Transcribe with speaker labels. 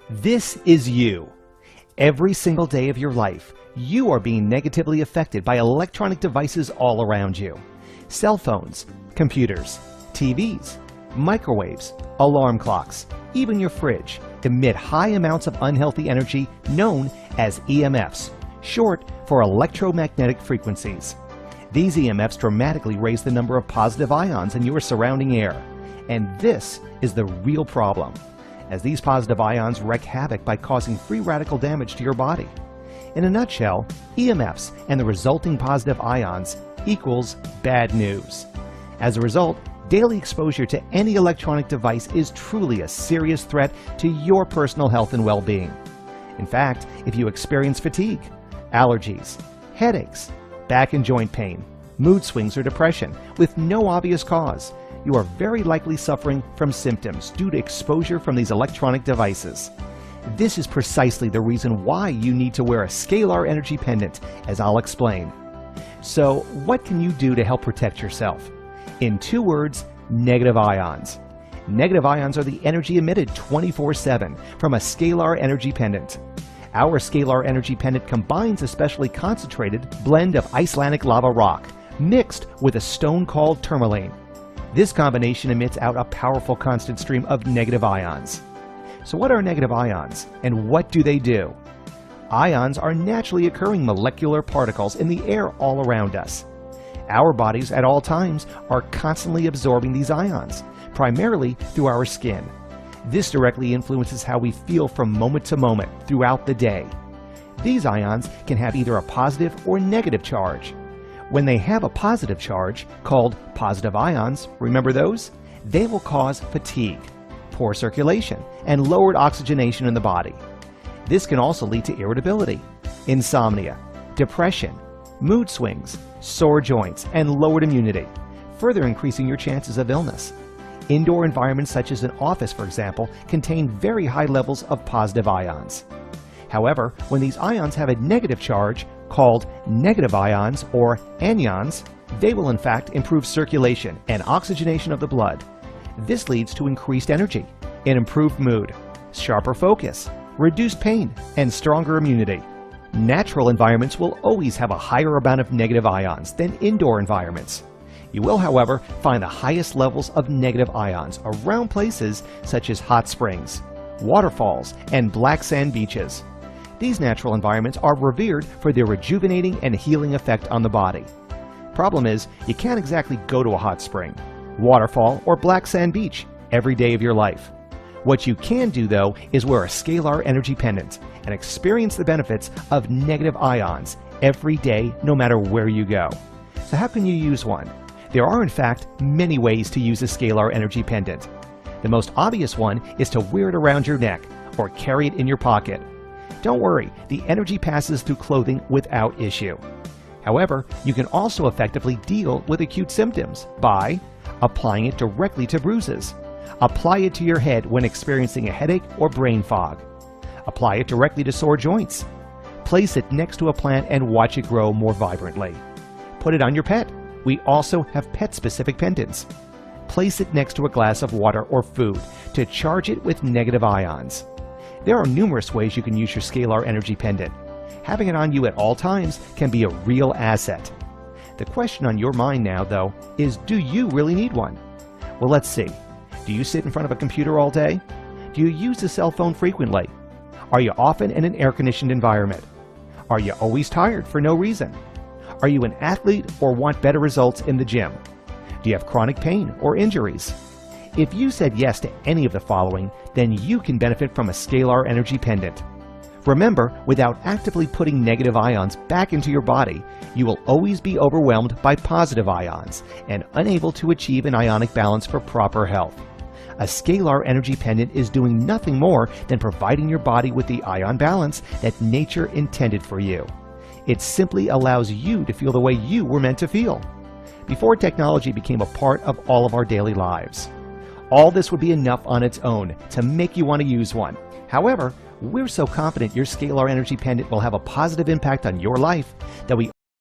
Speaker 1: This is you. Every single day of your life, you are being negatively affected by electronic devices all around you. Cell phones, computers, TVs, microwaves, alarm clocks, even your fridge emit high amounts of unhealthy energy known as EMFs, short for electromagnetic frequencies. These EMFs dramatically raise the number of positive ions in your surrounding air. And this is the real problem, as these positive ions wreak havoc by causing free radical damage to your body. In a nutshell, EMFs and the resulting positive ions equals bad news. As a result, daily exposure to any electronic device is truly a serious threat to your personal health and well-being. In fact, if you experience fatigue, allergies, headaches, back and joint pain, mood swings, or depression with no obvious cause, you are very likely suffering from symptoms due to exposure from these electronic devices. This is precisely the reason why you need to wear a scalar energy pendant, as I'll explain. So, what can you do to help protect yourself? In 2 words, negative ions. Negative ions are the energy emitted 24/7 from a scalar energy pendant. Our scalar energy pendant combines a specially concentrated blend of Icelandic lava rock mixed with a stone called tourmaline. This combination emits out a powerful constant stream of negative ions. So what are negative ions, and what do they do? Ions are naturally occurring molecular particles in the air all around us. Our bodies at all times are constantly absorbing these ions, primarily through our skin. This directly influences how we feel from moment to moment throughout the day. These ions can have either a positive or negative charge. When they have a positive charge, called positive ions, remember those? They will cause fatigue, poor circulation, and lowered oxygenation in the body. This can also lead to irritability, insomnia, depression, mood swings, sore joints, and lowered immunity, further increasing your chances of illness. Indoor environments such as an office, for example, contain very high levels of positive ions. However, when these ions have a negative charge, called negative ions or anions, they will in fact improve circulation and oxygenation of the blood. This leads to increased energy, an improved mood, sharper focus, reduced pain, and stronger immunity. Natural environments will always have a higher amount of negative ions than indoor environments. You will, however, find the highest levels of negative ions around places such as hot springs, waterfalls, and black sand beaches. These natural environments are revered for their rejuvenating and healing effect on the body. Problem is, you can't exactly go to a hot spring, waterfall, or black sand beach every day of your life. What you can do, though, is wear a scalar energy pendant and experience the benefits of negative ions every day, no matter where you go. So how can you use one? There are, in fact, many ways to use a scalar energy pendant. The most obvious one is to wear it around your neck or carry it in your pocket. Don't worry, the energy passes through clothing without issue. However, you can also effectively deal with acute symptoms by applying it directly to bruises. Apply it to your head when experiencing a headache or brain fog. Apply it directly to sore joints. Place it next to a plant and watch it grow more vibrantly. Put it on your pet. We also have pet-specific pendants. Place it next to a glass of water or food to charge it with negative ions. There are numerous ways you can use your scalar energy pendant. Having it on you at all times can be a real asset. The question on your mind now, though, is do you really need one? Well, let's see. Do you sit in front of a computer all day? Do you use a cell phone frequently? Are you often in an air-conditioned environment? Are you always tired for no reason? Are you an athlete or want better results in the gym? Do you have chronic pain or injuries? If you said yes to any of the following, then you can benefit from a scalar energy pendant. Remember, without actively putting negative ions back into your body, you will always be overwhelmed by positive ions and unable to achieve an ionic balance for proper health. A scalar energy pendant is doing nothing more than providing your body with the ion balance that nature intended for you. It simply allows you to feel the way you were meant to feel, before technology became a part of all of our daily lives. All this would be enough on its own to make you want to use one. However, we're so confident your scalar energy pendant will have a positive impact on your life that we